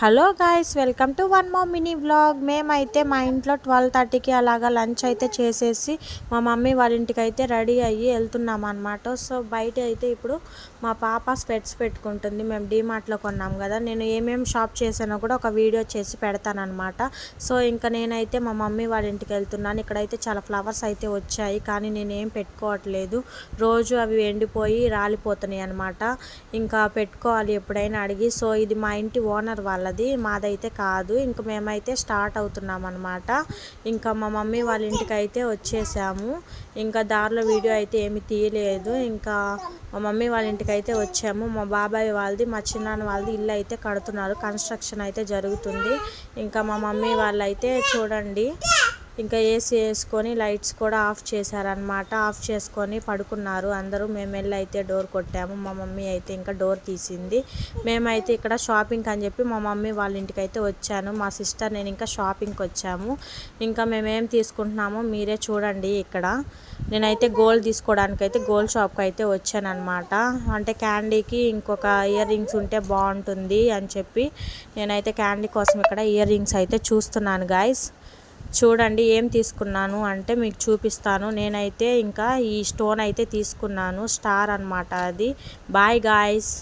Hello guys, welcome to one more mini vlog. మేమైతే మా ఇంట్లో 12:30కి అలాగా లంచ్ అయితే చేసేసి మా మమ్మీ వాళ్ళ ఇంటికి అయితే రెడీ అయ్యి వెళ్తున్నాం అనమాట. సో బయట అయితే ఇప్పుడు మా పాప స్పెట్స్ పెట్టుకుంటుంది. మేము డీమార్ట్లో కొన్నాం కదా. నేను ఏమేమి షాప్ చేశానో కూడా ఒక వీడియో చేసి పెడతానమాట. సో ఇంకా నేనైతే మా మమ్మీ వాళ్ళ ఇంటికి వెళ్తున్నాను. ఇక్కడైతే చాలా ఫ్లవర్స్ అయితే వచ్చాయి, కానీ నేనేం పెట్టుకోవట్లేదు. రోజు అవి ఎండిపోయి రాలిపోతున్నాయి అనమాట. ఇంకా పెట్టుకోవాలి ఎప్పుడైనా అడిగి. సో ఇది మా ఇంటి ఓనర్ వాళ్ళది, మాదైతే కాదు. ఇంకా మేమైతే స్టార్ట్ అవుతున్నాం అనమాట. ఇంకా మా మమ్మీ వాళ్ళ ఇంటికి అయితే వచ్చేసాము. ఇంకా దారిలో వీడియో అయితే ఏమి తీయలేదు. ఇంకా మా మమ్మీ వాళ్ళ ఇంటికి అయితే వచ్చాము. మా బాబాయ్ వాళ్ళది, మా చిన్నాన్న వాళ్ళది ఇల్లు అయితే కడుతున్నారు, కన్స్ట్రక్షన్ అయితే జరుగుతుంది. ఇంకా మా మమ్మీ వాళ్ళు అయితే చూడండి, ఇంకా ఏసీ వేసుకొని లైట్స్ కూడా ఆఫ్ చేశారనమాట. ఆఫ్ చేసుకొని పడుకున్నారు అందరూ. మేము వెళ్ళి అయితే డోర్ కొట్టాము. మా మమ్మీ అయితే ఇంకా డోర్ తీసింది. మేమైతే ఇక్కడ షాపింగ్ అని చెప్పి మా మమ్మీ వాళ్ళ ఇంటికి అయితే వచ్చాను. మా సిస్టర్ నేను ఇంకా షాపింగ్కి వచ్చాము. ఇంకా మేమేం తీసుకుంటున్నామో మీరే చూడండి. ఇక్కడ నేనైతే గోల్డ్ తీసుకోవడానికి అయితే గోల్డ్ షాప్కి అయితే వచ్చాను అనమాట. అంటే క్యాండీకి ఇంకొక ఇయర్ రింగ్స్ ఉంటే బాగుంటుంది అని చెప్పి నేనైతే క్యాండీ కోసం ఇక్కడ ఇయర్ రింగ్స్ అయితే చూస్తున్నాను గాయస్. చూడండి ఏం తీసుకున్నాను అంటే మీకు చూపిస్తాను. నేనైతే ఇంకా ఈ స్టోన్ అయితే తీసుకున్నాను, స్టార్ అన్నమాట అది. Bye guys.